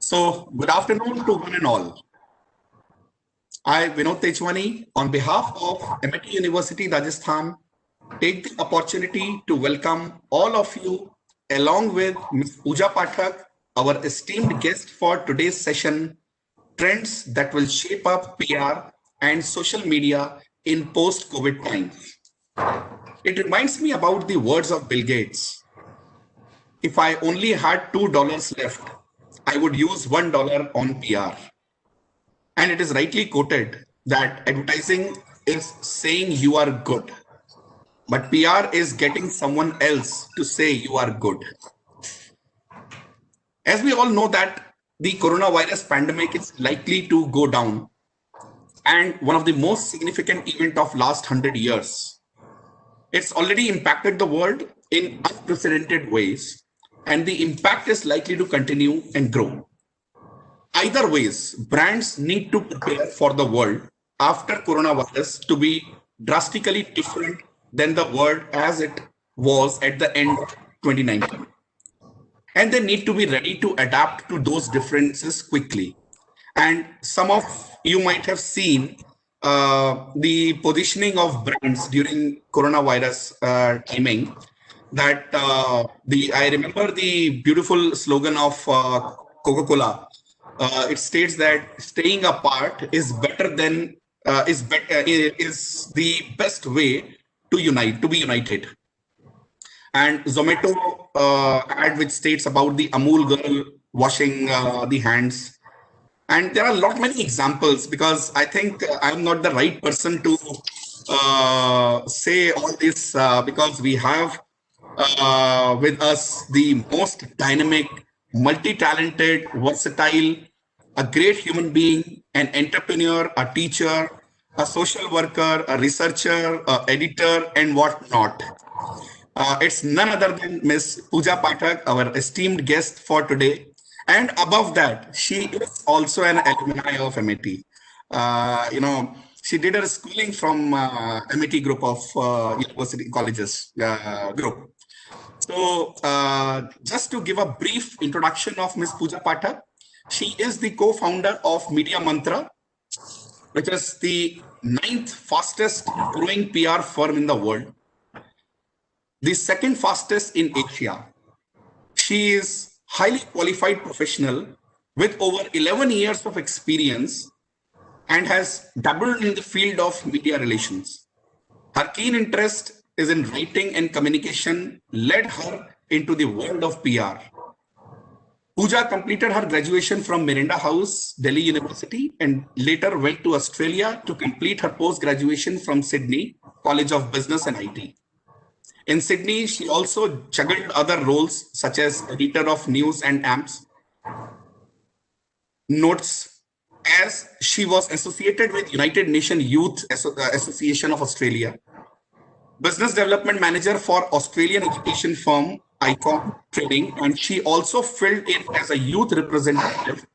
So, good afternoon to one and all. I, Vinod Tejwani, on behalf of MIT University, Rajasthan, take the opportunity to welcome all of you along with Ms. Pooja Pathak, our esteemed guest for today's session, Trends that will shape up PR and social media in post-COVID times. It reminds me about the words of Bill Gates. If I only had $2 left, I would use $1 on PR. And it is rightly quoted that advertising is saying you are good, but PR is getting someone else to say you are good. As we all know that the coronavirus pandemic is likely to go down and one of the most significant event of last 100 years. It's already impacted the world in unprecedented ways and the impact is likely to continue and grow. Either ways, brands need to prepare for the world after coronavirus to be drastically different than the world as it was at the end of 2019. And they need to be ready to adapt to those differences quickly. And some of you might have seen the positioning of brands during coronavirus timing. That I remember the beautiful slogan of Coca-Cola. It states that staying apart is better than is the best way to be united. And Zomato ad which states about the Amul girl washing the hands. And there are a lot many examples because I think I'm not the right person to say all this because we have with us the most dynamic, multi-talented, versatile, a great human being, an entrepreneur, a teacher, a social worker, a researcher, a editor, and whatnot. It's none other than Miss Pooja Pathak, our esteemed guest for today. And above that, she is also an alumni of MIT. She did her schooling from MIT group of university colleges group. So just to give a brief introduction of Miss Pooja Pathak, she is the co-founder of Media Mantra, which is the 9th fastest growing PR firm in the world, the second fastest in Asia. She is highly qualified professional with over 11 years of experience and has dabbled in the field of media relations. Her keen interest is in writing and communication led her into the world of PR. Pooja completed her graduation from Miranda House, Delhi University, and later went to Australia to complete her post-graduation from Sydney College of Business and IT. In Sydney, she also juggled other roles such as editor of news and AMPS notes, as she was associated with United Nations Youth Association of Australia, business development manager for Australian education firm Icon Training, and she also filled in as a youth representative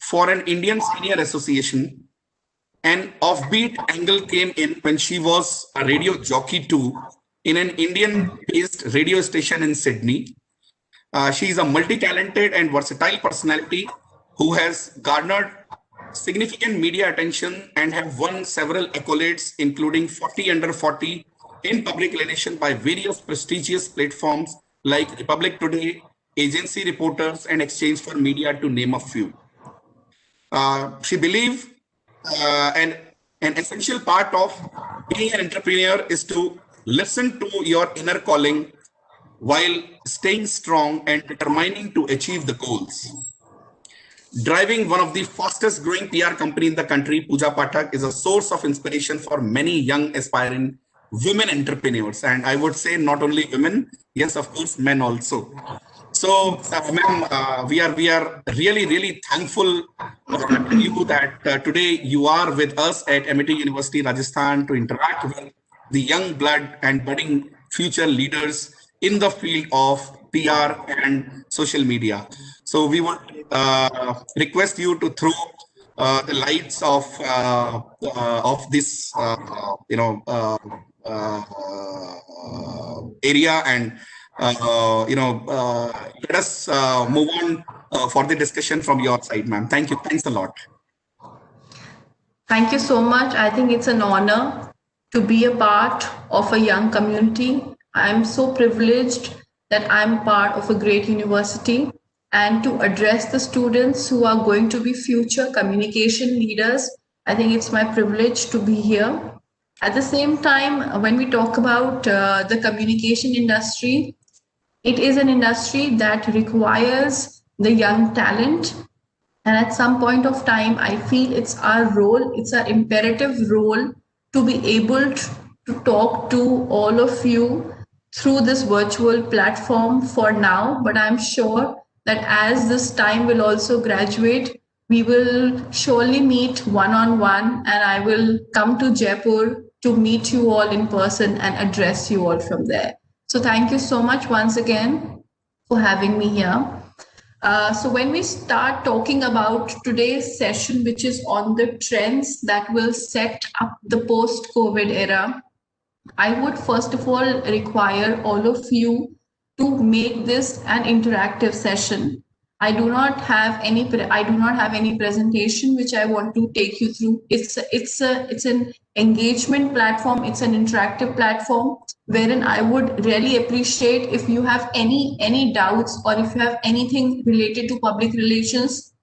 for an Indian senior association. An offbeat angle came in when she was a radio jockey too in an Indian-based radio station in Sydney. She is a multi-talented and versatile personality who has garnered significant media attention and have won several accolades, including 40 under 40 in public relation by various prestigious platforms like Republic Today, Agency Reporters, and Exchange for Media, to name a few. She believes an essential part of being an entrepreneur is to listen to your inner calling while staying strong and determining to achieve the goals. Driving one of the fastest growing PR company in the country, Pooja Pathak is a source of inspiration for many young aspiring women entrepreneurs. And I would say not only women, yes, of course, men also. So, ma'am, we are really thankful to you that today you are with us at MIT University, Rajasthan, to interact with the young blood and budding future leaders in the field of PR and social media. So we would request you to throw the lights of this area and let us move on for the discussion from your side, ma'am. Thank you. Thanks a lot. Thank you so much. I think it's an honor to be a part of a young community. I'm so privileged that I'm part of a great university and to address the students who are going to be future communication leaders. I think it's my privilege to be here. At the same time, when we talk about the communication industry, it is an industry that requires the young talent, and at some point of time, I feel it's our role, it's our imperative role to be able to talk to all of you through this virtual platform for now. But I'm sure that as this time will also graduate, we will surely meet one on one, and I will come to Jaipur to meet you all in person and address you all from there. So, thank you so much once again for having me here. So when we start talking about today's session, which is on the trends that will set up the post-COVID era, I would first of all require all of you to make this an interactive session. I do not have any presentation which I want to take you through. It's an engagement platform. It's an interactive platform wherein I would really appreciate if you have any doubts or if you have anything related to public relations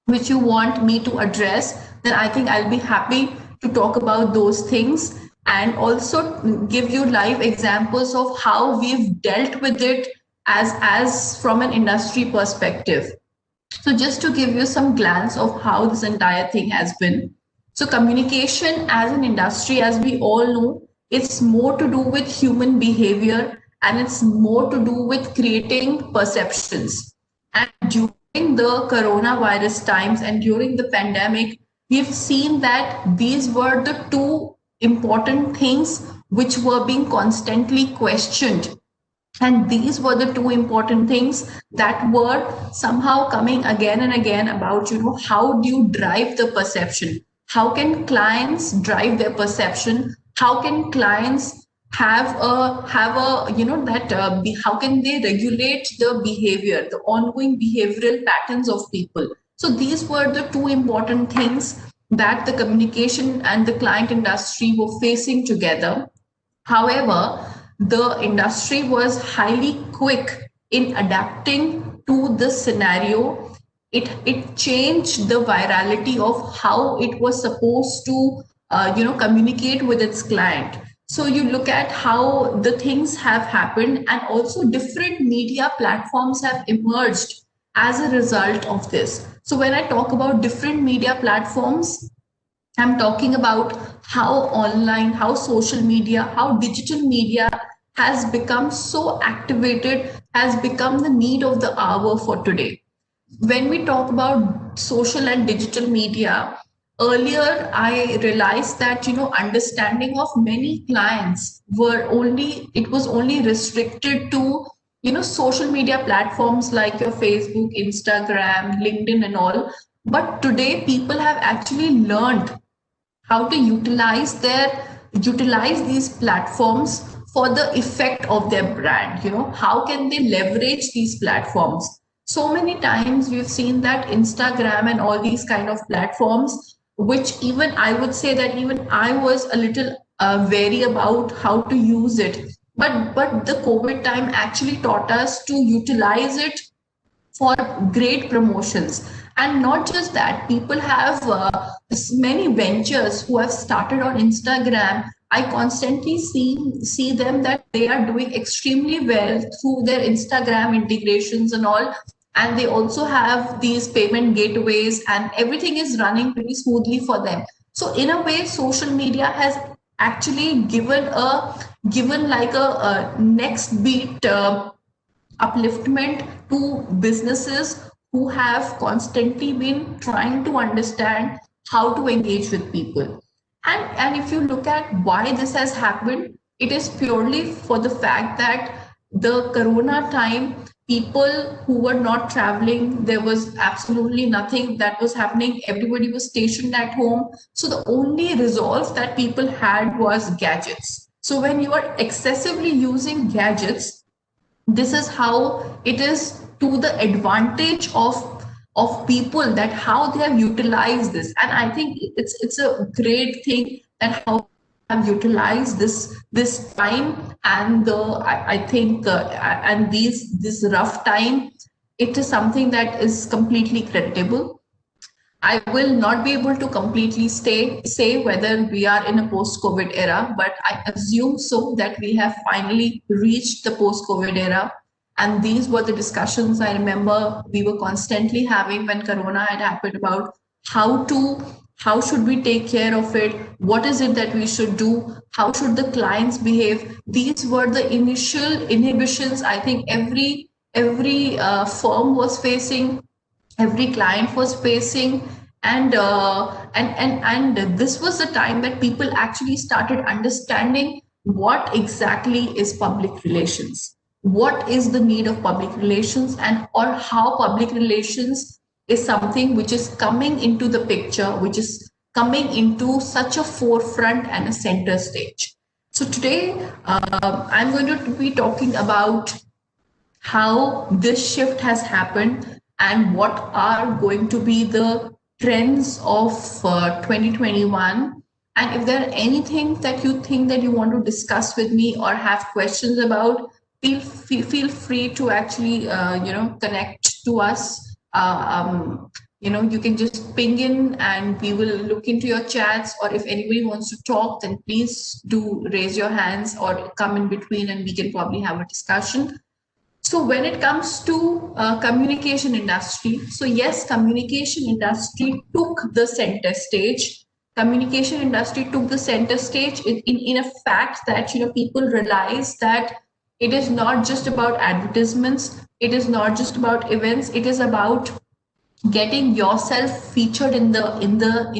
which you want me to address, then I think I'll be happy to talk about those things and also give you live examples of how we've dealt with it as from an industry perspective. So just to give you some glance of how this entire thing has been. So communication as an industry, as we all know, it's more to do with human behavior and it's more to do with creating perceptions. And during the coronavirus times and during the pandemic, we've seen that these were the two important things which were being constantly questioned, and these were the two important things that were somehow coming again and again about, how do you drive the perception? How can clients drive their perception? How can clients have a that how can they regulate the behavior, the ongoing behavioral patterns of people? So these were the two important things that the communication and the client industry were facing together. However, the industry was highly quick in adapting to this scenario. It changed the virality of how it was supposed to communicate with its client. So you look at how the things have happened, and also different media platforms have emerged as a result of this. So when I talk about different media platforms, I'm talking about how online, how social media, how digital media has become so activated, has become the need of the hour for today. When we talk about social and digital media, earlier I realized that understanding of many clients it was only restricted to social media platforms like your Facebook, Instagram, LinkedIn and all. But today people have actually learned how to utilize these platforms for the effect of their brand. How can they leverage these platforms? So many times we've seen that Instagram and all these kind of platforms, which even I would say that even I was a little wary about how to use it, but the COVID time actually taught us to utilize it for great promotions. And not just that, people have many ventures who have started on Instagram. I constantly see them that they are doing extremely well through their Instagram integrations and all, and they also have these payment gateways and everything is running pretty smoothly for them. So in a way, social media has actually given like a next beat upliftment to businesses who have constantly been trying to understand how to engage with people. And if you look at why this has happened, it is purely for the fact that the corona time, people who were not traveling, there was absolutely nothing that was happening. Everybody was stationed at home. So the only resource that people had was gadgets. So when you are excessively using gadgets, this is how it is to the advantage of of people, that how they have utilized this. And I think it's a great thing that how have utilized this time, and I think and this rough time, it is something that is completely creditable. I will not be able to completely say whether we are in a post-COVID era, but I assume so, that we have finally reached the post-COVID era. And these were the discussions I remember we were constantly having when Corona had happened, about how should we take care of it, what is it that we should do, how should the clients behave. These were the initial inhibitions I think every firm was facing, every client was facing. And this was the time that people actually started understanding what exactly is public relations, what is the need of public relations, and or how public relations is something which is coming into the picture, which is coming into such a forefront and a center stage. So today I'm going to be talking about how this shift has happened and what are going to be the trends of 2021. And if there are anything that you think that you want to discuss with me or have questions about, feel free to actually connect to us. You can just ping in and we will look into your chats, or if anybody wants to talk, then please do raise your hands or come in between and we can probably have a discussion. So when it comes to communication industry, so yes, communication industry took the center stage. Communication industry took the center stage in a fact that people realize that it is not just about advertisements, it is not just about events, it is about getting yourself featured in the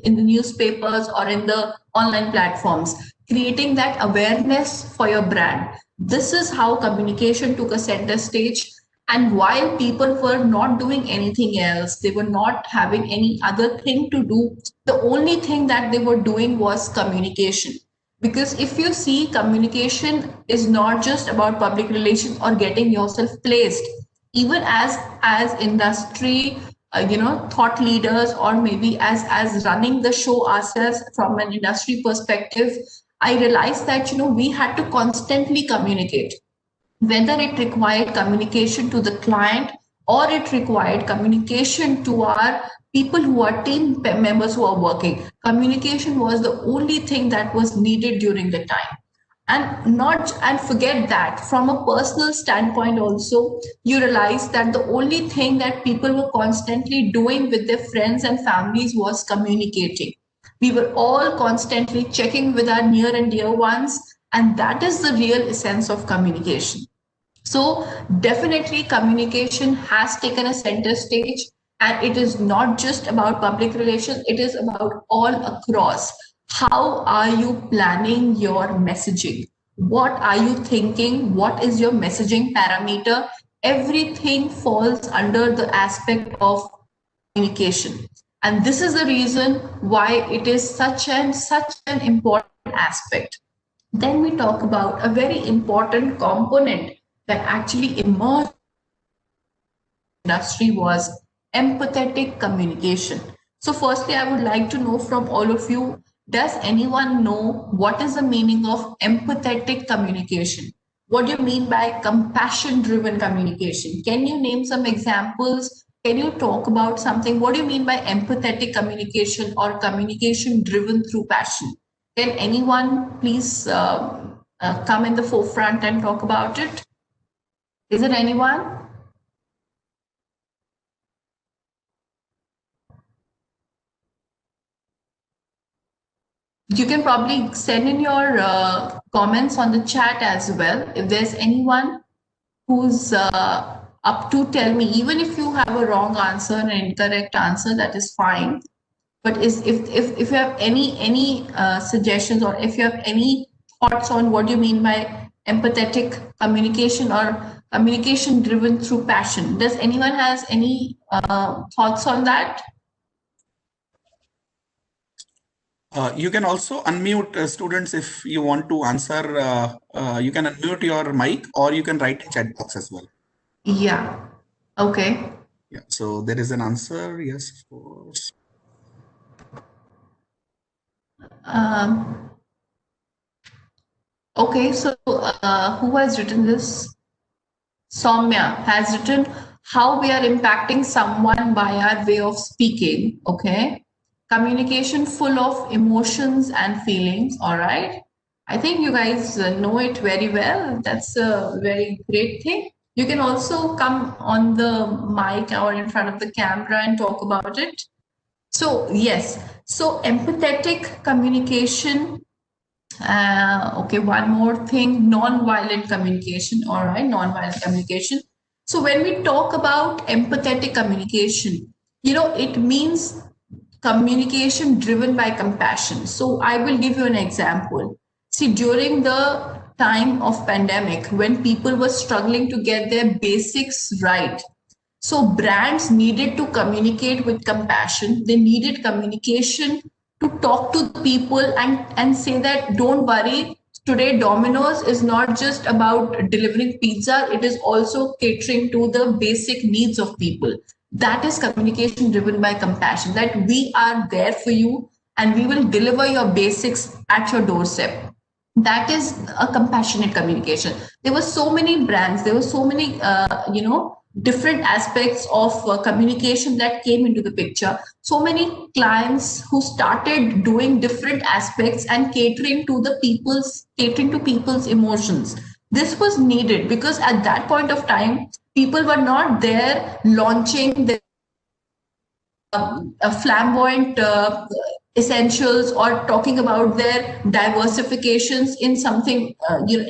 newspapers or in the online platforms, creating that awareness for your brand. This is how communication took a center stage. And while people were not doing anything else, they were not having any other thing to do, the only thing that they were doing was communication. Because if you see, communication is not just about public relations or getting yourself placed. Even as industry thought leaders, or maybe as running the show ourselves from an industry perspective, I realized that we had to constantly communicate, whether it required communication to the client or it required communication to our people who are team members who are working. Communication was the only thing that was needed during the time. And forget that, from a personal standpoint also, you realize that the only thing that people were constantly doing with their friends and families was communicating. We were all constantly checking with our near and dear ones, and that is the real essence of communication. So definitely communication has taken a center stage, and it is not just about public relations, it is about all across. How are you planning your messaging? What are you thinking? What is your messaging parameter? Everything falls under the aspect of communication. And this is the reason why it is such an important aspect. Then we talk about a very important component that actually emerged in the industry was empathetic communication. So firstly, I would like to know from all of you, does anyone know what is the meaning of empathetic communication? What do you mean by compassion driven communication? Can you name some examples? Can you talk about something? What do you mean by empathetic communication or communication driven through passion? Can anyone please come in the forefront and talk about it? Is it anyone? You can probably send in your comments on the chat as well. If there's anyone who's up to tell me, even if you have a wrong answer, an incorrect answer, that is fine. But if you have any suggestions, or if you have any thoughts on what you mean by empathetic communication or communication driven through passion, does anyone has any thoughts on that? You can also unmute students if you want to answer. You can unmute your mic or you can write in chat box as well. Yeah. Okay. Yeah, so there is an answer. Yes, of course. Um, okay, so who has written this? Soumya has written how we are impacting someone by our way of speaking. Okay. Communication full of emotions and feelings. All right. I think you guys know it very well. That's a very great thing. You can also come on the mic or in front of the camera and talk about it. So, yes. So, empathetic communication. Okay, one more thing, non-violent communication. All right, non-violent communication. So when we talk about empathetic communication, it means communication driven by compassion. So I will give you an example. See, during the time of pandemic, when people were struggling to get their basics right, so brands needed to communicate with compassion. They needed communication to talk to the people and say that don't worry, today Domino's is not just about delivering pizza, it is also catering to the basic needs of people. That is communication driven by compassion, that we are there for you and we will deliver your basics at your doorstep. That is a compassionate communication. There were so many brands, there were so many different aspects of communication that came into the picture. So many clients who started doing different aspects and catering to people's emotions. This was needed because at that point of time people were not there launching the flamboyant essentials or talking about their diversifications in something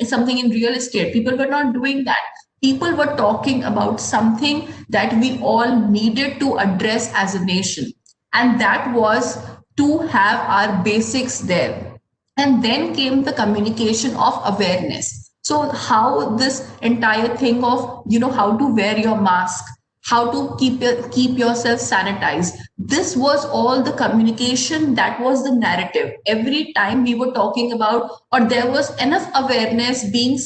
something in real estate. People were not doing that. People were talking about something that we all needed to address as a nation, and that was to have our basics there. And then came the communication of awareness. So how this entire thing of how to wear your mask, how to keep yourself sanitized, this was all the communication. That was the narrative. Every time we were talking about, or there was enough awareness being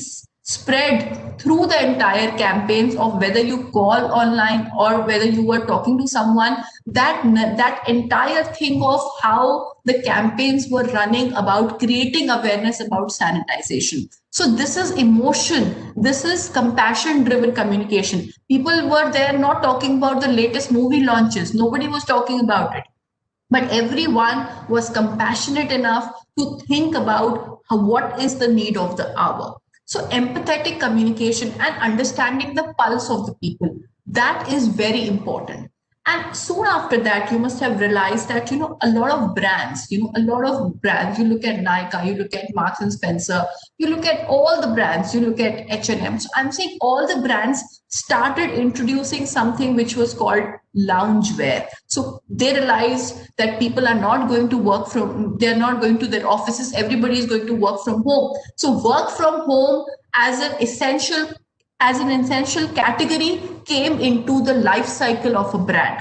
spread through the entire campaigns of whether you call online or whether you were talking to someone, that entire thing of how the campaigns were running about creating awareness about sanitization. So this is emotion, this is compassion driven communication. People were there not talking about the latest movie launches, nobody was talking about it, but everyone was compassionate enough to think about what is the need of the hour. So empathetic communication and understanding the pulse of the people, that is very important. And soon after that you must have realized that a lot of brands, you look at Nike, you look at Marks and Spencer, you look at all the brands, you look at H&M. So I'm saying all the brands started introducing something which was called loungewear. So they realized that people are not going to they're not going to their offices, everybody is going to work from home. So work from home as an essential category came into the life cycle of a brand,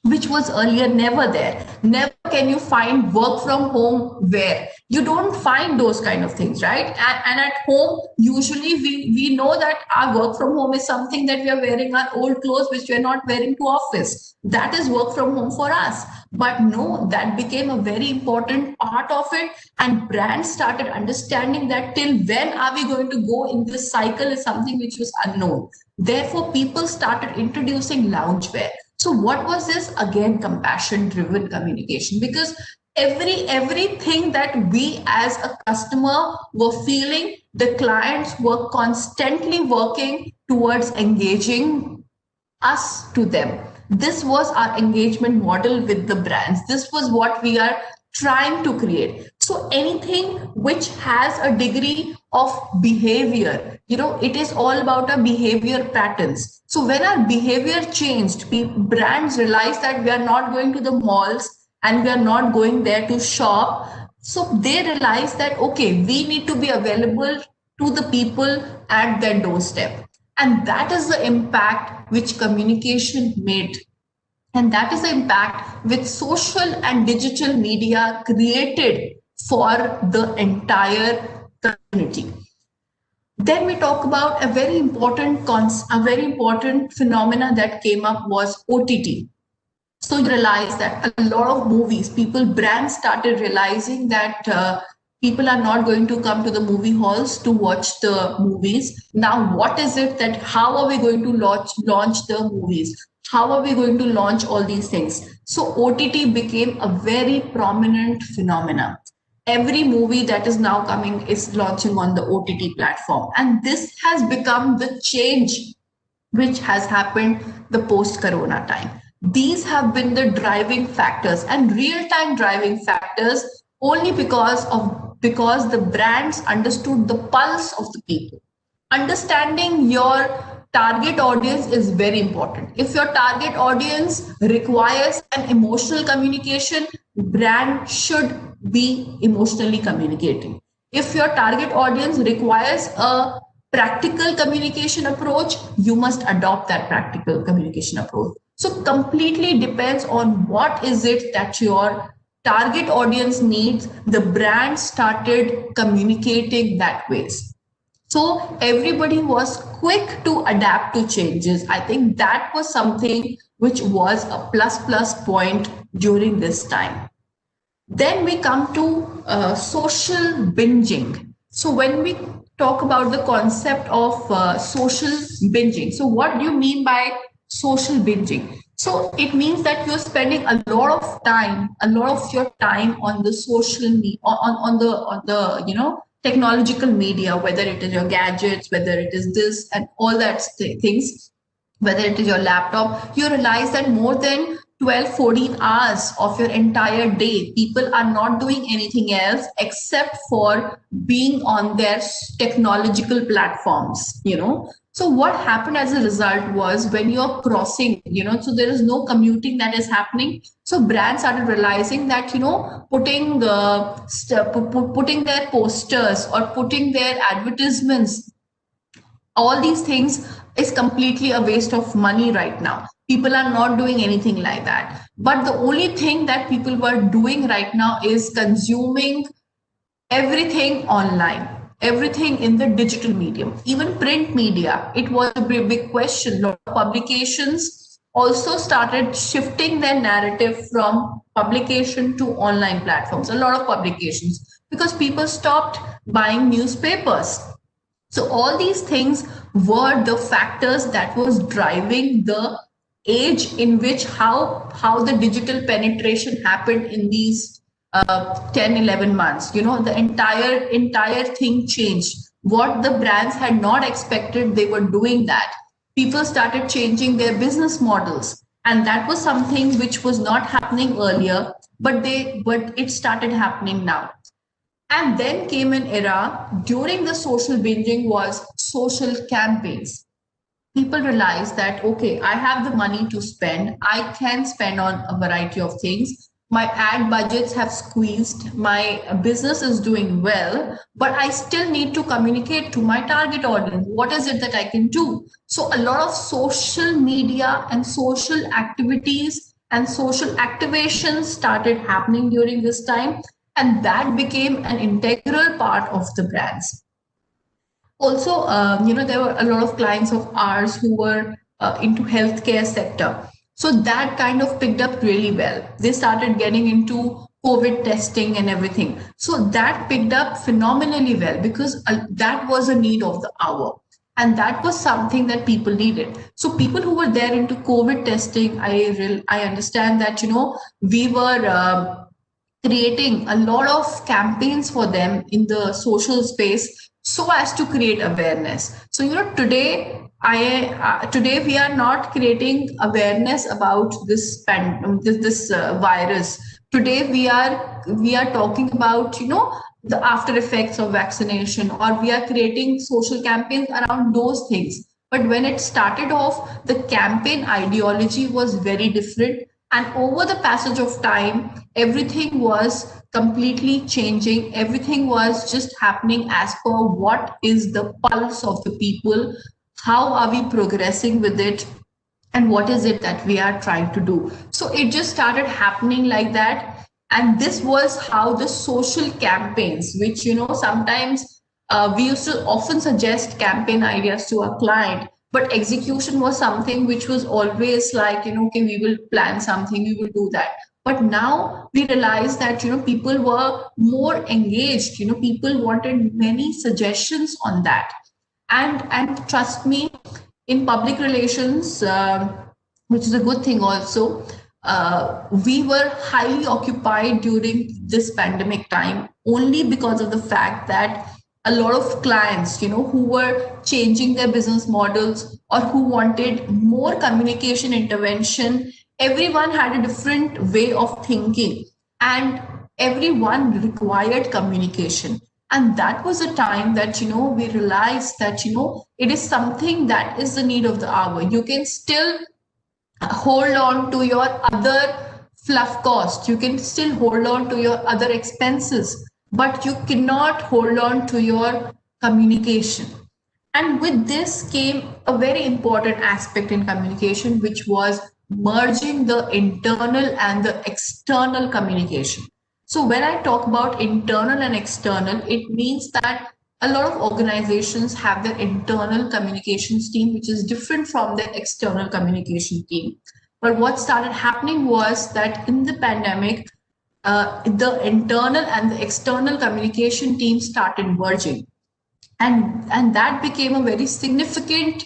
which was earlier never there. Never can you find work from home wear. You don't find those kind of things, right? And at home, usually we know that our work from home is something that we are wearing our old clothes, which we are not wearing to office. That is work from home for us. But no, that became a very important part of it. And brands started understanding that till when are we going to go in this cycle is something which was unknown. Therefore, people started introducing loungewear. So what was this? Again, compassion driven communication, because everything that we as a customer were feeling, the clients were constantly working towards engaging us to them. This was our engagement model with the brands. This was what we are trying to create. So anything which has a degree of behavior, it is all about our behavior patterns. So when our behavior changed, brands realized that we are not going to the malls and we are not going there to shop. So they realized that, okay, we need to be available to the people at their doorstep. And that is the impact which communication made. And that is the impact which social and digital media created for the entire community. Then we talk about a very important phenomena that came up was OTT. So you realize that a lot of movies, brands started realizing that people are not going to come to the movie halls to watch the movies. Now, what is it that, how are we going to launch the movies? How are we going to launch all these things? So OTT became a very prominent phenomena. Every movie that is now coming is launching on the OTT platform. And this has become the change which has happened the post corona time. These have been the driving factors and real time driving factors, only because the brands understood the pulse of the people. Understanding your target audience is very important. If your target audience requires an emotional communication, brand should be emotionally communicating. If your target audience requires a practical communication approach, you must adopt that practical communication approach. So completely depends on what is it that your target audience needs. The brand started communicating that ways. So everybody was quick to adapt to changes. I think that was something which was a plus point during this time. Then we come to social binging. So when we talk about the concept of social binging, so what do you mean by social binging? So it means that you're spending a lot of your time on the social media, on the technological media, whether it is your gadgets, whether it is this and all that things, whether it is your laptop. You realize that more than 12-14 hours of your entire day, people are not doing anything else except for being on their technological platforms. So what happened as a result was, when you're crossing, so there is no commuting that is happening. So brands started realizing that, putting their posters or putting their advertisements, all these things is completely a waste of money right now. People are not doing anything like that. But the only thing that people were doing right now is consuming everything online, everything in the digital medium, even print media. It was a big question. A lot of publications also started shifting their narrative from publication to online platforms. A lot of publications, because people stopped buying newspapers. So all these things were the factors that was driving the age in which how the digital penetration happened in these 10-11 months. The entire thing changed. What the brands had not expected, they were doing that. People started changing their business models, and that was something which was not happening earlier, but it started happening now. And then came an era during the social binging was social campaigns. People realized that, okay, I have the money to spend. I can spend on a variety of things. My ad budgets have squeezed. My business is doing well, but I still need to communicate to my target audience. What is it that I can do? So a lot of social media and social activities and social activations started happening during this time, and that became an integral part of the brands. Also, there were a lot of clients of ours who were into healthcare sector. So that kind of picked up really well. They started getting into COVID testing and everything. So that picked up phenomenally well, because that was a need of the hour. And that was something that people needed. So people who were there into COVID testing, I understand that, we were creating a lot of campaigns for them in the social space, so as to create awareness. So today we are not creating awareness about this virus. Today we are talking about the after effects of vaccination, or we are creating social campaigns around those things. But when it started off, the campaign ideology was very different. And over the passage of time, everything was completely changing. Everything was just happening as per what is the pulse of the people. How are we progressing with it? And what is it that we are trying to do? So it just started happening like that. And this was how the social campaigns, which, sometimes We used to often suggest campaign ideas to our client, but execution was something which was always like, okay, we will plan something, we will do that. But now we realize that, people were more engaged, people wanted many suggestions on that. And trust me, in public relations, which is a good thing also, we were highly occupied during this pandemic time only because of the fact that a lot of clients, who were changing their business models or who wanted more communication intervention, everyone had a different way of thinking, and everyone required communication. And that was a time that, we realized that, it is something that is the need of the hour. You can still hold on to your other fluff cost, you can still hold on to your other expenses, but you cannot hold on to your communication. And with this came a very important aspect in communication, which was merging the internal and the external communication. So when I talk about internal and external, it means that a lot of organizations have their internal communications team, which is different from their external communication team. But what started happening was that in the pandemic, the internal and the external communication teams started merging, and that became a very significant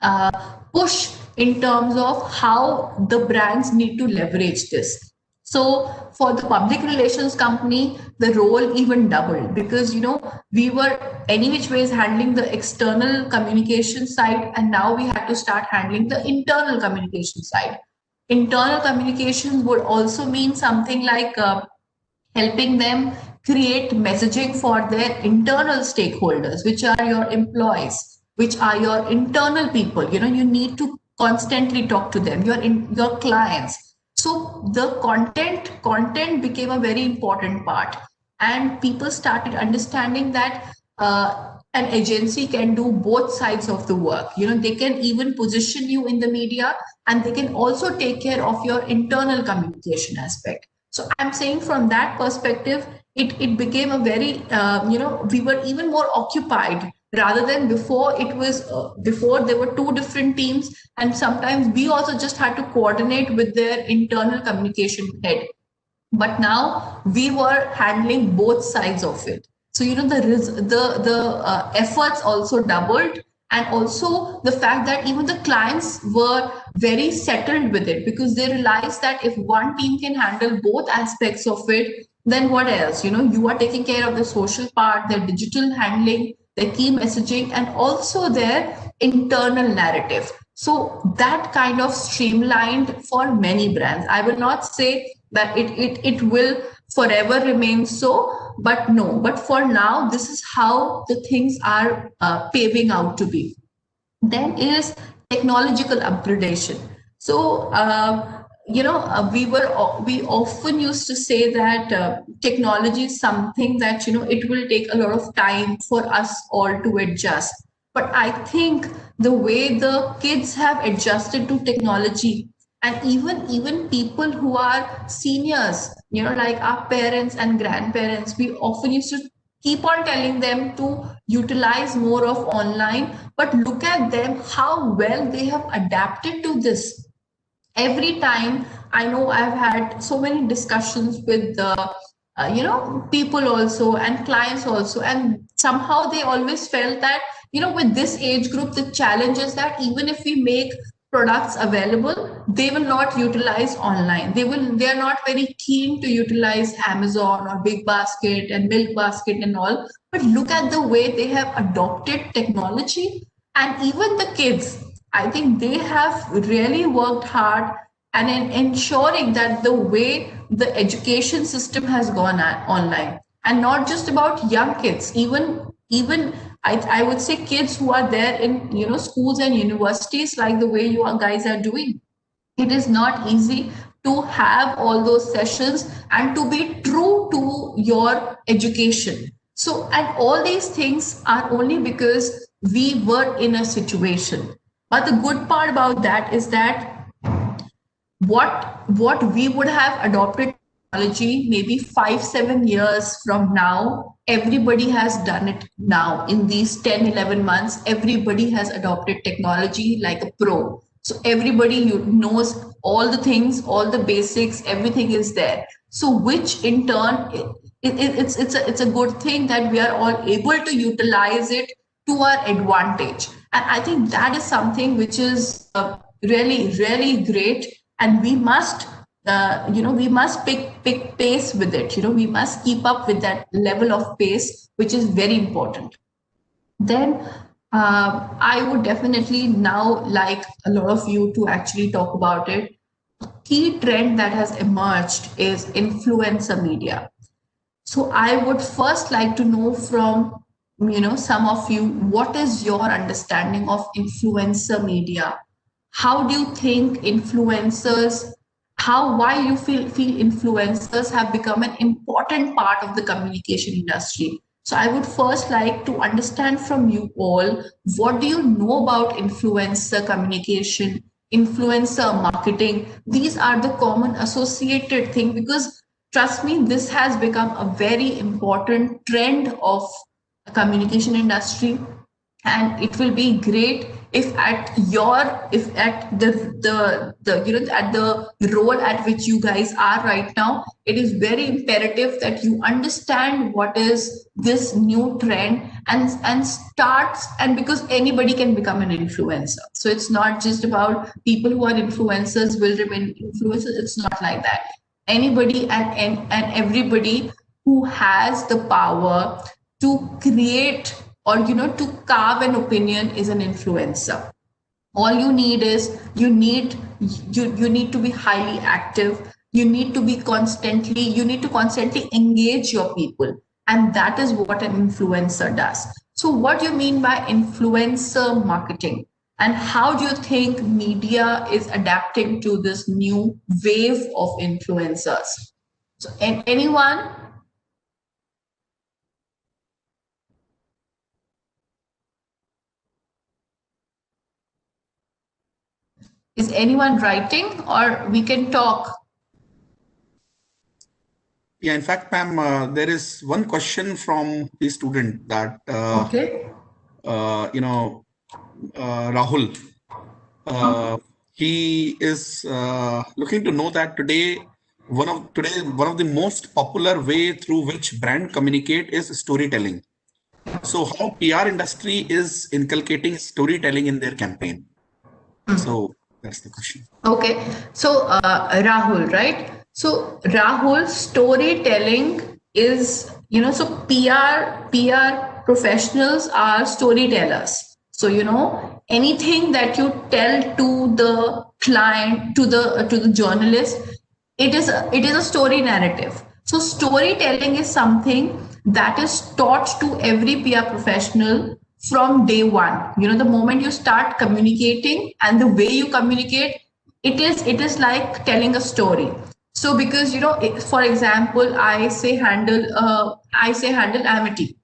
uh, push in terms of how the brands need to leverage this. So for the public relations company, the role even doubled, because we were any which ways handling the external communication side, and now we had to start handling the internal communication side. Internal communications would also mean something like helping them create messaging for their internal stakeholders, which are your employees, which are your internal people. You need to constantly talk to them, your clients. So the content became a very important part, and people started understanding that an agency can do both sides of the work. They can even position you in the media, and they can also take care of your internal communication aspect. So I'm saying from that perspective, it became a very, we were even more occupied rather than before. It was before there were two different teams, and sometimes we also just had to coordinate with their internal communication head. But now we were handling both sides of it. So the efforts also doubled, and also the fact that even the clients were very settled with it, because they realized that if one team can handle both aspects of it, then what else? You are taking care of the social part, their digital handling, their key messaging, and also their internal narrative. So that kind of streamlined for many brands. I will not say that it will forever remain so, but no, but for now, this is how the things are paving out to be. Then is technological upgradation. So we often used to say that technology is something that it will take a lot of time for us all to adjust. But I think the way the kids have adjusted to technology, and even people who are seniors, like our parents and grandparents, we often used to keep on telling them to utilize more of online, but look at them, how well they have adapted to this. Every time, I know I've had so many discussions with the people also and clients also, and somehow they always felt that with this age group, the challenge is that even if we make products available, they will not utilize online. They are not very keen to utilize Amazon or Big Basket and Milk Basket and all. But look at the way they have adopted technology. And even the kids, I think they have really worked hard and in ensuring that the way the education system has gone online, and not just about young kids, even I would say kids who are there in schools and universities, like the way you guys are doing. It is not easy to have all those sessions and to be true to your education. So, and all these things are only because we were in a situation. But the good part about that is that what we would have adopted technology, maybe 5-7 years from now, everybody has done it now. In these 10-11 months, everybody has adopted technology like a pro. So everybody knows all the things, all the basics, everything is there. So which in turn, it's a good thing that we are all able to utilize it to our advantage. And I think that is something which is really, really great. And we must, we must pick pace with it. We must keep up with that level of pace, which is very important. Then I would definitely now like a lot of you to actually talk about it. Key trend that has emerged is influencer media. So I would first like to know from some of you, what is your understanding of influencer media? How do you think influencers, why you feel influencers have become an important part of the communication industry? So I would first like to understand from you all, what do you know about influencer communication, influencer marketing? These are the common associated thing, because trust me, this has become a very important trend of the communication industry. And it will be great if at the role at which you guys are right now, it is very imperative that you understand what is this new trend, and starts, and because anybody can become an influencer. So it's not just about people who are influencers will remain influencers. It's not like that. Anybody and everybody who has the power to create, or to carve an opinion, is an influencer. All you need is, you need to be highly active. You need to constantly engage your people, and that is what an influencer does. So what do you mean by influencer marketing, and how do you think media is adapting to this new wave of influencers? So anyone? Is anyone writing, or we can talk? Yeah, in fact, ma'am, there is one question from the student that, Okay. Rahul, he is looking to know that today, one of the most popular way through which brand communicate is storytelling. So how PR industry is inculcating storytelling in their campaign? So that's the question. Okay. So Rahul, right? So Rahul, storytelling is, so PR professionals are storytellers. So anything that you tell to the client, to the journalist, it is a story narrative. So storytelling is something that is taught to every PR professional from day one. The moment you start communicating, and the way you communicate, it is like telling a story. So because for example, I say handle Amity.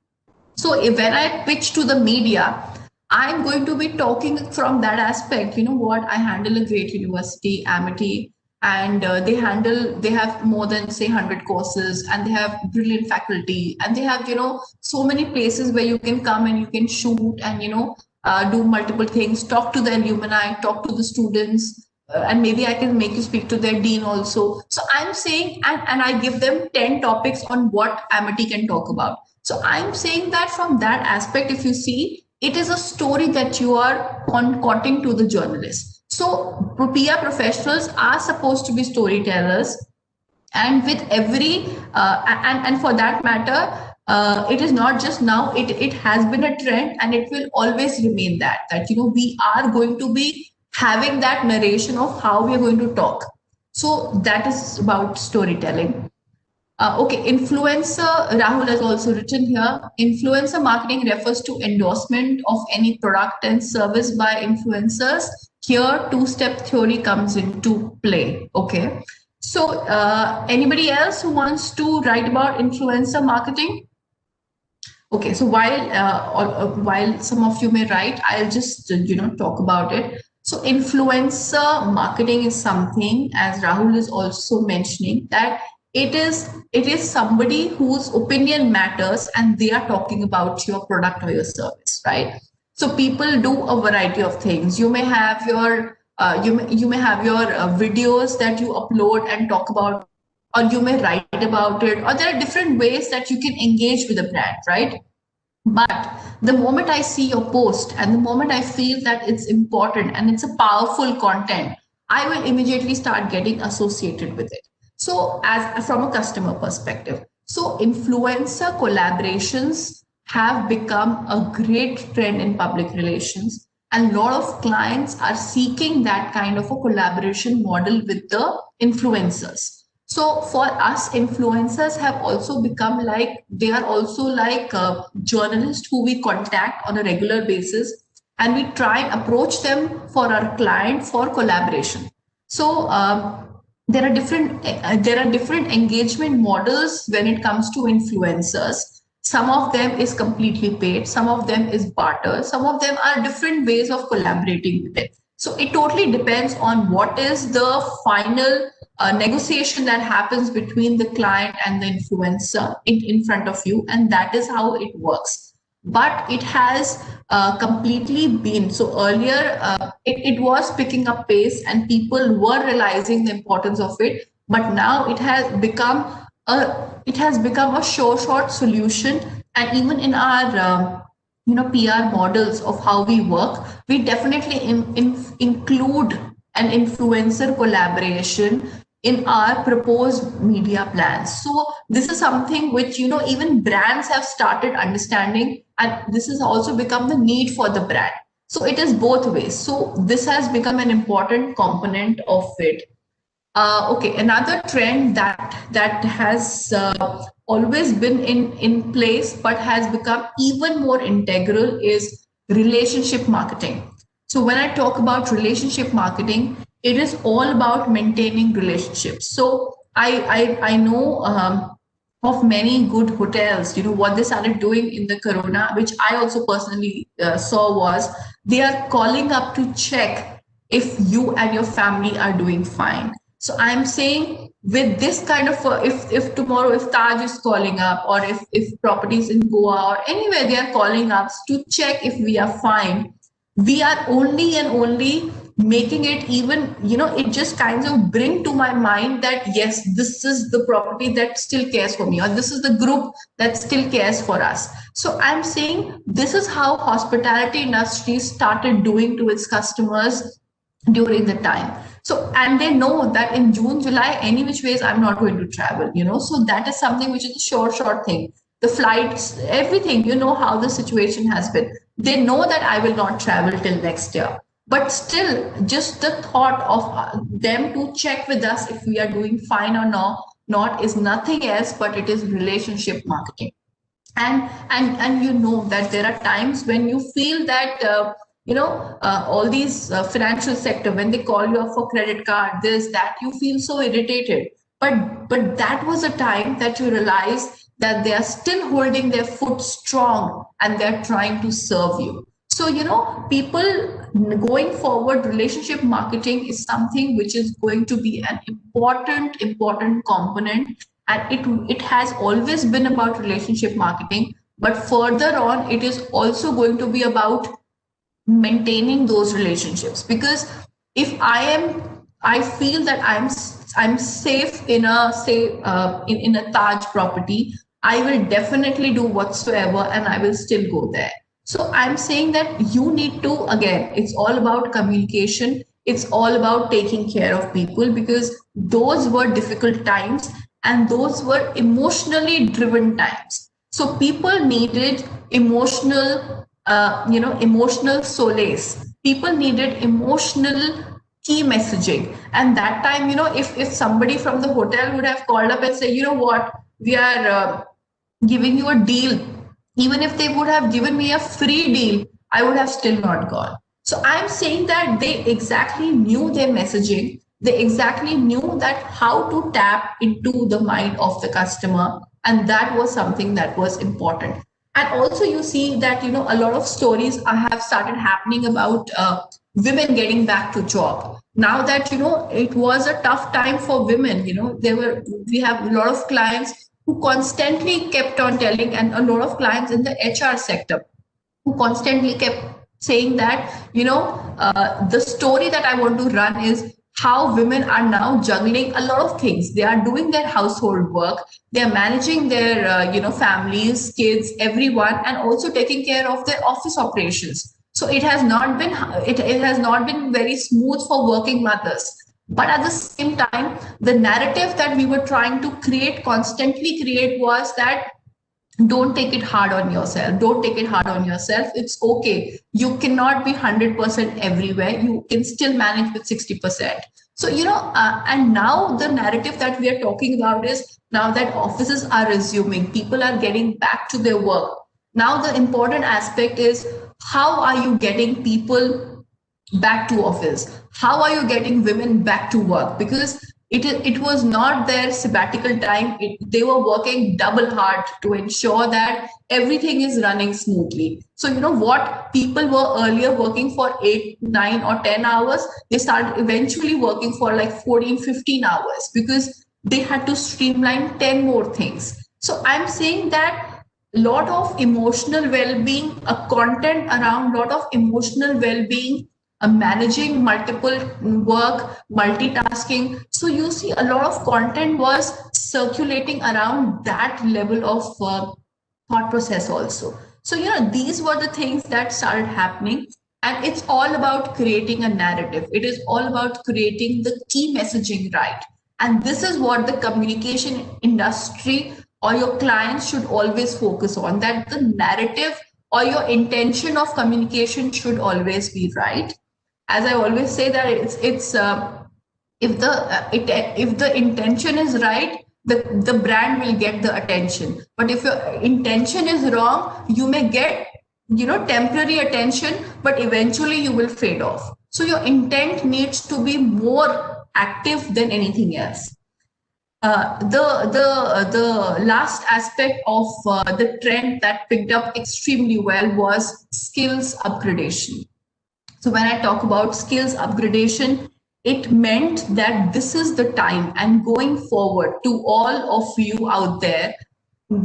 So when I pitch to the media, I'm going to be talking from that aspect. You know what? I handle a great university, Amity, and they have more than say 100 courses, and they have brilliant faculty, and they have so many places where you can come and you can shoot, and do multiple things, talk to the alumni, talk to the students, and maybe I can make you speak to their dean also. So I'm saying, and I give them 10 topics on what Amity can talk about. So I'm saying that from that aspect, if you see, it is a story that you are concocting to the journalist. So PR professionals are supposed to be storytellers, and with every and for that matter, it is not just now, it has been a trend, and it will always remain that we are going to be having that narration of how we are going to talk. So that is about storytelling. Okay, influencer, Rahul has also written here. Influencer marketing refers to endorsement of any product and service by influencers. Here, two-step theory comes into play. Okay, so anybody else who wants to write about influencer marketing? Okay, so while some of you may write, I'll just talk about it. So influencer marketing is something, as Rahul is also mentioning, that it is somebody whose opinion matters and they are talking about your product or your service, right? So people do a variety of things. You may have your you may have your videos that you upload and talk about, or you may write about it, or there are different ways that you can engage with a brand, right? But the moment I see your post and the moment I feel that it's important and it's a powerful content, I will immediately start getting associated with it. So, as from a customer perspective, so influencer collaborations have become a great trend in public relations, and a lot of clients are seeking that kind of a collaboration model with the influencers. So for us, influencers have also become like, they are also like journalists who we contact on a regular basis, and we try and approach them for our client for collaboration. So there are different engagement models when it comes to influencers. Some of them is completely paid, some of them is barter, some of them are different ways of collaborating with it. So it totally depends on what is the final negotiation that happens between the client and the influencer in front of you, and that is how it works. But it has completely been so earlier, it was picking up pace and people were realizing the importance of it, but now it has become a short solution. And even in our PR models of how we work, we definitely include an influencer collaboration in our proposed media plans. So this is something which even brands have started understanding, and this has also become the need for the brand. So it is both ways. So this has become an important component of it. Okay, another trend that has always been in place but has become even more integral is relationship marketing. So when I talk about relationship marketing, it is all about maintaining relationships. So I know of many good hotels. What they started doing in the corona, which I also personally saw, was they are calling up to check if you and your family are doing fine. So I'm saying, with this kind of if tomorrow, if Taj is calling up, or if properties in Goa or anywhere, they are calling us to check if we are fine, we are only and only making it, even it just kind of bring to my mind that yes, this is the property that still cares for me, or this is the group that still cares for us. So I'm saying this is how hospitality industry started doing to its customers during the time. So, and they know that in June, July, any which ways, I'm not going to travel, so that is something which is a short thing. The flights, everything, how the situation has been. They know that I will not travel till next year. But still, just the thought of them to check with us if we are doing fine or not is nothing else, but it is relationship marketing. And that there are times when you feel that all these financial sector, when they call you up for credit card, this, that, you feel so irritated, but that was a time that you realize that they are still holding their foot strong and they're trying to serve you. So people, going forward, relationship marketing is something which is going to be an important component, and it has always been about relationship marketing, but further on it is also going to be about maintaining those relationships. Because if I feel that I'm safe in a, say, in a Taj property, I will definitely do whatsoever and I will still go there. So I'm saying that you need to, again, it's all about communication, it's all about taking care of people, because those were difficult times and those were emotionally driven times. So people needed emotional solace. People needed emotional key messaging. And that time, if somebody from the hotel would have called up and say, you know what, we are giving you a deal, even if they would have given me a free deal, I would have still not gone. So I'm saying that they exactly knew their messaging. They exactly knew that how to tap into the mind of the customer. And that was something that was important. And also you see that, a lot of stories have started happening about women getting back to job. now that, it was a tough time for women, we have a lot of clients who constantly kept on telling, and a lot of clients in the HR sector who constantly kept saying that, the story that I want to run is how women are now juggling a lot of things. They are doing their household work, they are managing their, families, kids, everyone, and also taking care of their office operations. So it has not been very smooth for working mothers. But at the same time, the narrative that we were trying to constantly create, was that don't take it hard on yourself. Don't take it hard on yourself. It's okay. You cannot be 100% everywhere. You can still manage with 60%. So, and now the narrative that we are talking about is, now that offices are resuming, people are getting back to their work. Now, the important aspect is, how are you getting people back to office? How are you getting women back to work? Because it was not their sabbatical time. They were working double hard to ensure that everything is running smoothly. So, what people were earlier working for 8, 9, or 10 hours, they started eventually working for like 14, 15 hours, because they had to streamline 10 more things. So I'm saying that lot of emotional well-being, a content around lot of emotional well-being, managing multiple work, multitasking. So you see, a lot of content was circulating around that level of thought process also. So, these were the things that started happening. And it's all about creating a narrative. It is all about creating the key messaging right. And this is what the communication industry or your clients should always focus on, that the narrative or your intention of communication should always be right. As I always say, that it's if the intention is right, the brand will get the attention. But if your intention is wrong, you may get, temporary attention, but eventually you will fade off. So your intent needs to be more active than anything else. The last aspect of the trend that picked up extremely well was skills upgradation. So when I talk about skills upgradation, it meant that this is the time, and going forward, to all of you out there,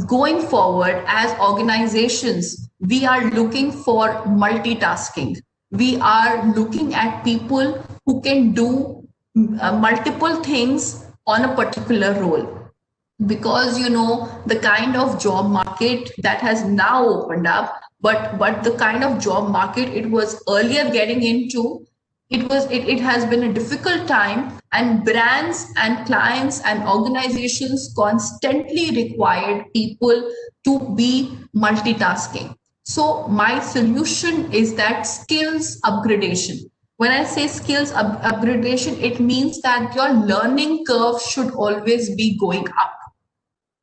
going forward as organizations, we are looking for multitasking. We are looking at people who can do multiple things on a particular role, because the kind of job market that has now opened up, but the kind of job market it was earlier getting into, it has been a difficult time, and brands and clients and organizations constantly required people to be multitasking. So my solution is that skills upgradation. When I say skills upgradation, it means that your learning curve should always be going up.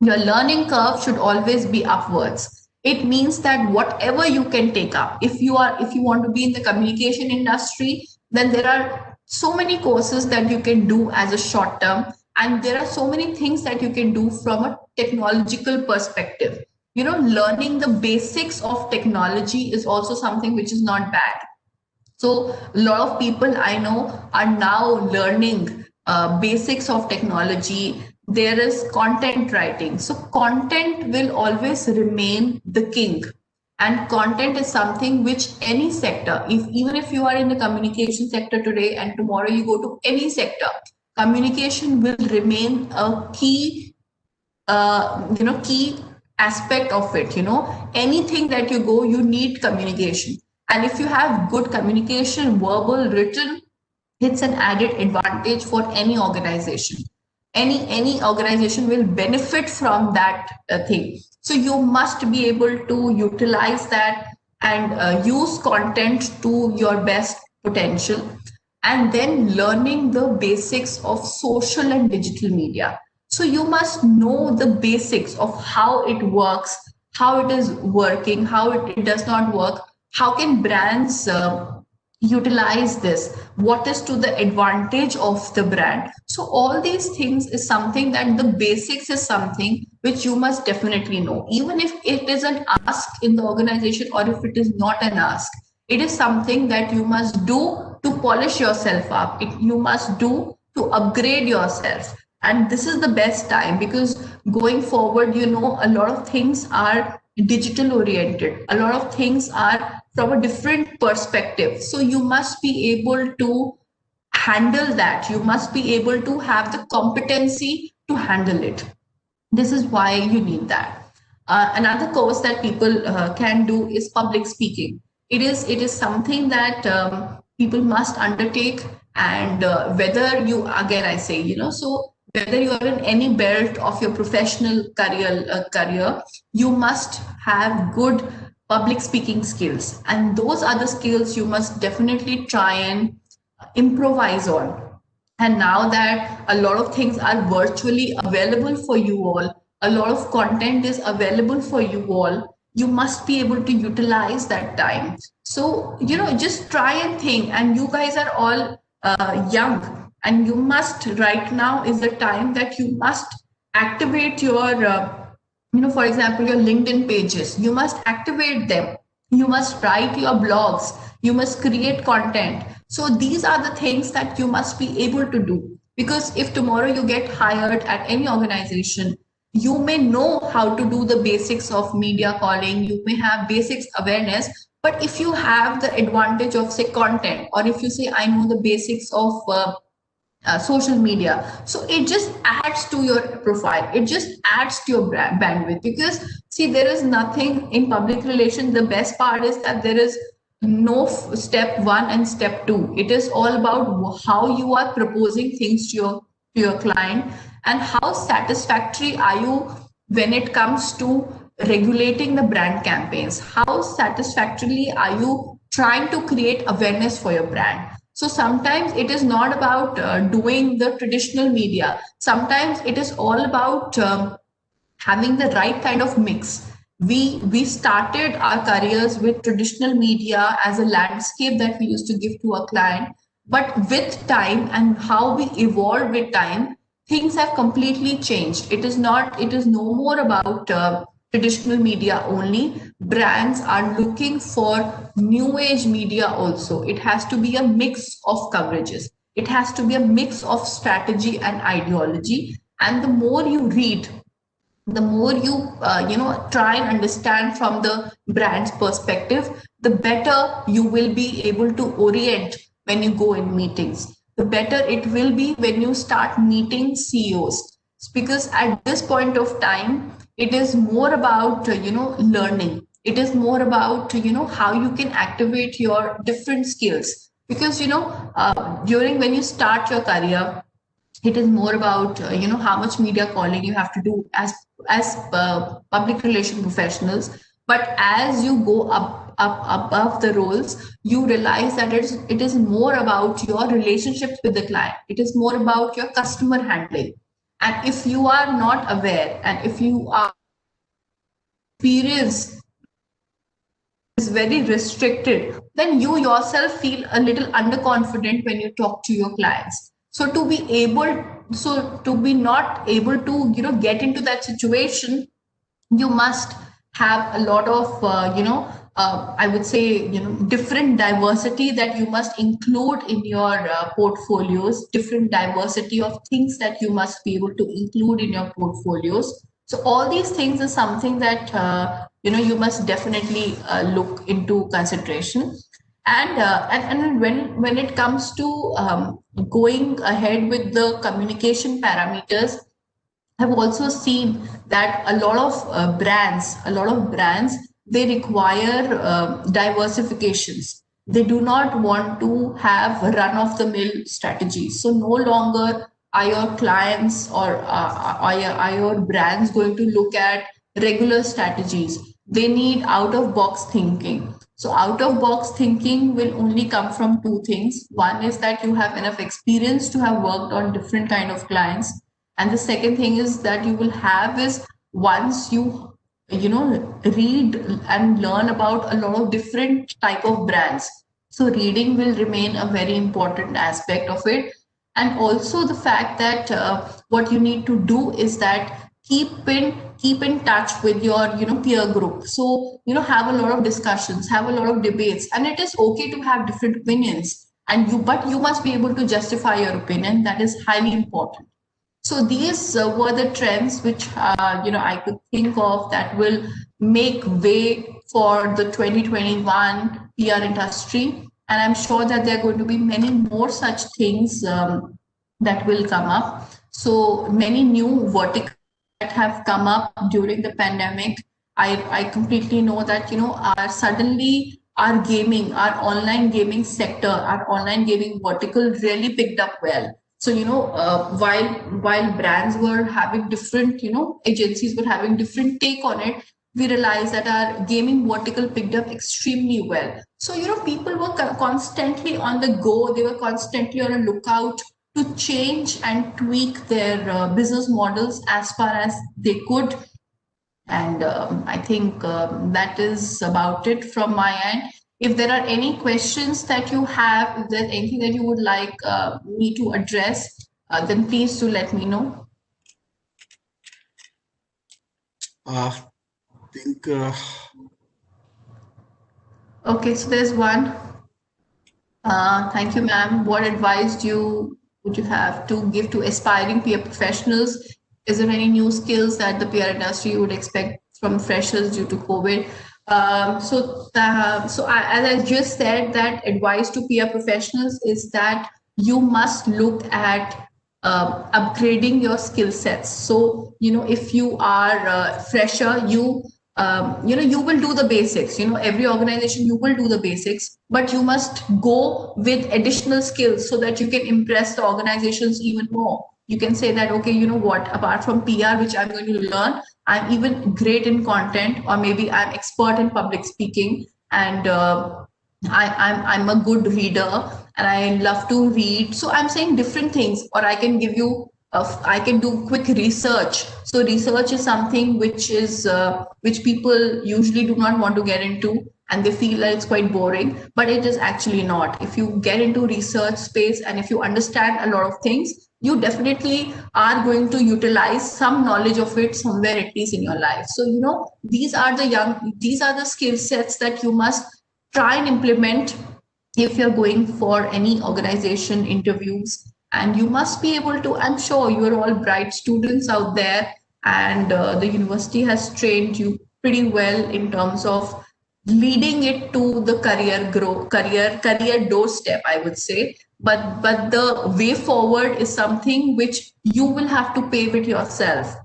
Your learning curve should always be upwards. It means that whatever you can take up, if you want to be in the communication industry, then there are so many courses that you can do as a short term, and there are so many things that you can do from a technological perspective. Learning the basics of technology is also something which is not bad. So a lot of people I know are now learning basics of technology. There is content writing. So content will always remain the king. And content is something which any sector, even if you are in the communication sector today and tomorrow you go to any sector, communication will remain a key, key aspect of it. Anything that you go, you need communication. And if you have good communication, verbal, written, it's an added advantage for any organization. Any organization will benefit from that thing. So you must be able to utilize that and use content to your best potential. And then learning the basics of social and digital media. So you must know the basics of how it works, how it is working, how it does not work. How can brands utilize this? What is to the advantage of the brand? So all these things is something that the basics is something which you must definitely know, even if it is an ask in the organization or if it is not an ask. It is something that you must do to polish yourself up. You must do to upgrade yourself. And this is the best time, because going forward, a lot of things are digital oriented. A lot of things are from a different perspective. So you must be able to handle that. You must be able to have the competency to handle it. This is why you need that. Another course that people can do is public speaking. It is something that people must undertake, and whether you, again I say, so whether you are in any belt of your professional career, you must have good public speaking skills, and those are the skills you must definitely try and improvise on. And now that a lot of things are virtually available for you all, a lot of content is available for you all, you must be able to utilize that time. So, just try and think. And you guys are all young, and you must, right now is the time that you must activate your, for example, your LinkedIn pages. You must activate them. You must write your blogs. You must create content. So these are the things that you must be able to do. Because if tomorrow you get hired at any organization, you may know how to do the basics of media calling, you may have basics awareness, but if you have the advantage of, say, content, or if you say, I know the basics of social media, so it just adds to your profile, it just adds to your bandwidth. Because see, there is nothing in public relations, the best part is that there is no step one and step two. It is all about how you are proposing things to your client, and how satisfactory are you when it comes to regulating the brand campaigns. How satisfactorily are you trying to create awareness for your brand? So sometimes it is not about doing the traditional media. Sometimes it is all about having the right kind of mix. We started our careers with traditional media as a landscape that we used to give to our client, but with time and how we evolved with time, things have completely changed. It is not. It is no more about traditional media only. Brands are looking for new age media also. It has to be a mix of coverages. It has to be a mix of strategy and ideology. And the more you read, the more you try and understand from the brand's perspective, the better you will be able to orient when you go in meetings. The better it will be when you start meeting CEOs, because at this point of time, it is more about learning. It is more about how you can activate your different skills. Because during when you start your career, it is more about how much media calling you have to do as public relation professionals. But as you go up above the roles, you realize that it is more about your relationships with the client. It is more about your customer handling. And if you are not aware, and if you are experienced is very restricted, then you yourself feel a little underconfident when you talk to your clients. So to be not able to get into that situation, you must have a lot of I would say different diversity that you must include in your portfolios, different diversity of things that you must be able to include in your portfolios. So all these things is something that you must definitely look into consideration. And when it comes to going ahead with the communication parameters, I've also seen that a lot of brands, they require diversifications. They do not want to have run-of-the-mill strategies. So no longer are your clients or are your brands going to look at regular strategies. They need out-of-box thinking. So out-of-box thinking will only come from two things. One is that you have enough experience to have worked on different kind of clients, and the second thing is that you will have is, once you read and learn about a lot of different type of brands, so reading will remain a very important aspect of it. And also the fact that what you need to do is that keep in touch with your peer group. So have a lot of discussions, have a lot of debates, and it is okay to have different opinions. but you must be able to justify your opinion. That is highly important. So these were the trends which I could think of that will make way for the 2021 PR industry, and I'm sure that there are going to be many more such things that will come up. So many new verticals that have come up during the pandemic. I completely know that our suddenly our gaming, our online gaming sector, our online gaming vertical really picked up well. So while brands were having different, agencies were having different take on it, we realized that our gaming vertical picked up extremely well. So people were constantly on the go. They were constantly on a lookout to change and tweak their business models as far as they could. And I think that is about it from my end. If there are any questions that you have, if there's anything that you would like me to address, then please do let me know. I think Okay, so there's one. Thank you, ma'am. What advice would you have to give to aspiring PR professionals? Is there any new skills that the PR industry would expect from freshers due to COVID? As I just said, that advice to PR professionals is that you must look at upgrading your skill sets. So, if you are a fresher, you will do the basics. Every organization, you will do the basics, but you must go with additional skills so that you can impress the organizations even more. You can say that, okay, you know what, apart from PR, which I'm going to learn, I'm even great in content, or maybe I'm expert in public speaking, and I'm a good reader and I love to read. So I'm saying different things, or I can give you I can do quick research. So research is something which people usually do not want to get into, and they feel that it's quite boring, but it is actually not. If you get into research space and if you understand a lot of things, you definitely are going to utilize some knowledge of it somewhere, at least in your life. So these are the skill sets that you must try and implement if you're going for any organization interviews. And you must be able to, I'm sure you're all bright students out there, and the university has trained you pretty well in terms of leading it to the career doorstep, I would say. But the way forward is something which you will have to pave it yourself.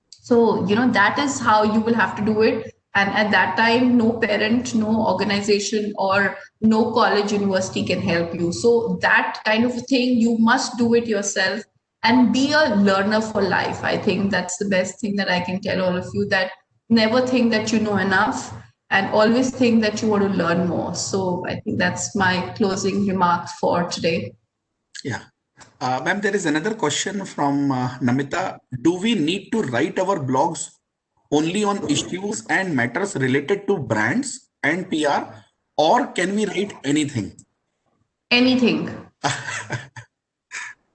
So that is how you will have to do it. And at that time, no parent, no organization, or no college, university can help you. So that kind of thing, you must do it yourself and be a learner for life. I think that's the best thing that I can tell all of you, that never think that you know enough, and always think that you want to learn more. So I think that's my closing remarks for today. yeah. Ma'am, there is another question from Namita. Do we need to write our blogs only on issues and matters related to brands and PR, or can we write anything? Anything.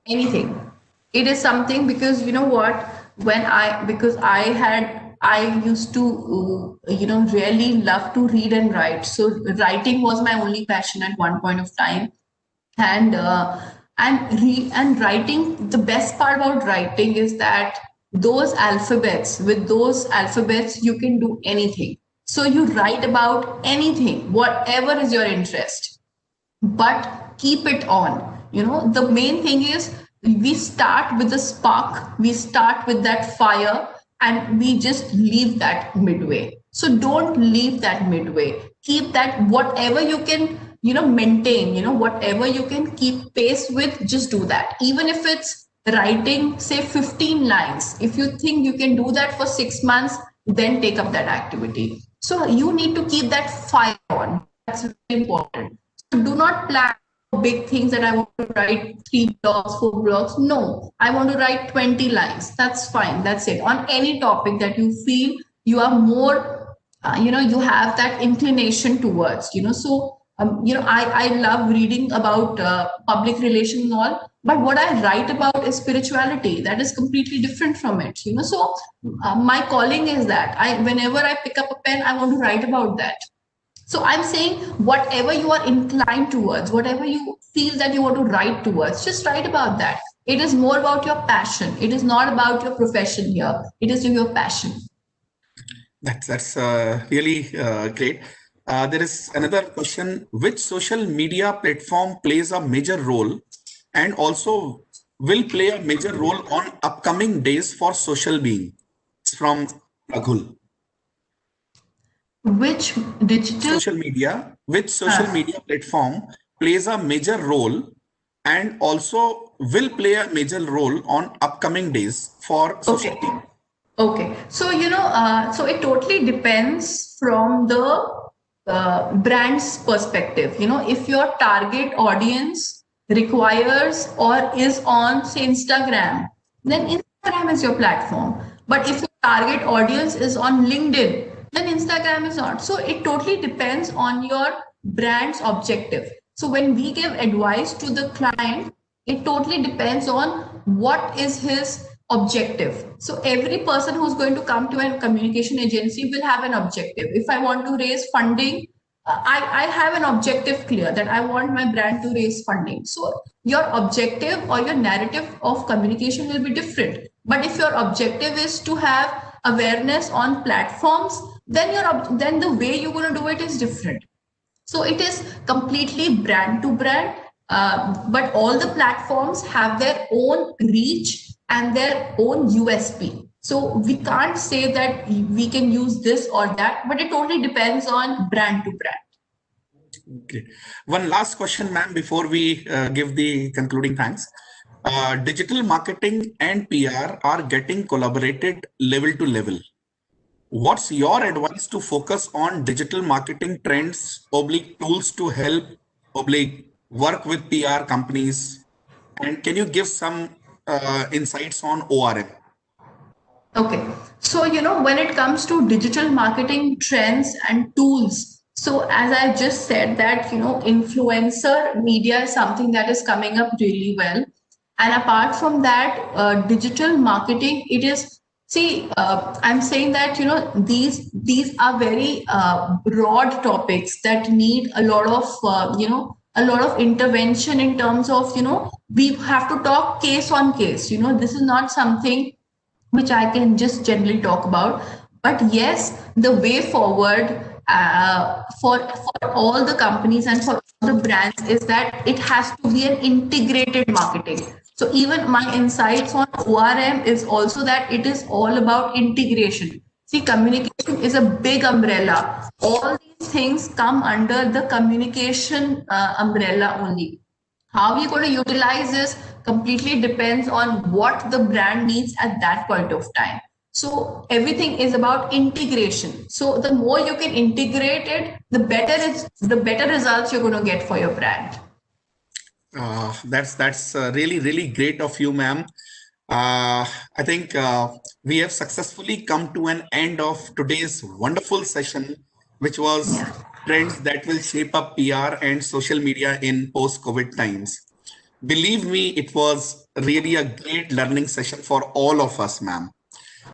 Anything. It is something, because you know what, because I used to really love to read and write. So writing was my only passion at one point of time. And and writing, the best part about writing is that with those alphabets you can do anything. So you write about anything, whatever is your interest, but keep it on. The main thing is, we start with the spark, we start with that fire, and we just leave that midway. So don't leave that midway. Keep that, whatever you can maintain, whatever you can keep pace with, just do that. Even if it's writing, say 15 lines, if you think you can do that for 6 months, then take up that activity. So you need to keep that fire on. That's very important. Do not plan big things that I want to write 3 blogs, 4 blogs. No, I want to write 20 lines. That's fine. That's it. On any topic that you feel you are more, you have that inclination towards, So, I love reading about public relations and all, but what I write about is spirituality. That is completely different from it, So, my calling is that whenever I pick up a pen, I want to write about that. So I'm saying whatever you are inclined towards, whatever you feel that you want to write towards, just write about that. It is more about your passion. It is not about your profession here. It is your passion. That's really great. There is another question: which social media platform plays a major role, and also will play a major role on upcoming days for social being? It's from Raghul. Which digital Which social media platform plays a major role and also will play a major role on upcoming days for social Okay. being? Okay. So, so it totally depends from the brand's perspective. If your target audience requires or is on, say, Instagram, then Instagram is your platform. But if your target audience is on LinkedIn, then Instagram is not. So it totally depends on your brand's objective. So when we give advice to the client, it totally depends on what is his objective. So every person who's going to come to a communication agency will have an objective. If I want to raise funding, I have an objective clear that I want my brand to raise funding. So your objective or your narrative of communication will be different. But if your objective is to have awareness on platforms, then the way you're going to do it is different. So it is completely brand to brand, but all the platforms have their own reach and their own USP. So we can't say that we can use this or that, but it totally depends on brand to brand. Okay. One last question, ma'am, before we give the concluding thanks. Digital marketing and PR are getting collaborated level to level. What's your advice to focus on digital marketing trends, oblique tools to help oblique work with PR companies? And can you give some insights on ORM? Okay. So, when it comes to digital marketing trends and tools, so as I just said that, influencer media is something that is coming up really well. And apart from that, digital marketing, it is, see, I'm saying that, these are very broad topics that need a lot of, a lot of intervention in terms of, we have to talk case on case. This is not something which I can just generally talk about. But yes, the way forward for all the companies and for all the brands is that it has to be an integrated marketing. So even my insights on ORM is also that it is all about integration. See, communication is a big umbrella. All these things come under the communication umbrella only. How we're going to utilize this completely depends on what the brand needs at that point of time. So everything is about integration. So the more you can integrate it, the better results you're going to get for your brand. That's really great of you, ma'am. I think we have successfully come to an end of today's wonderful session, which was trends that will shape up PR and social media in post-COVID times. Believe me, it was really a great learning session for all of us, ma'am.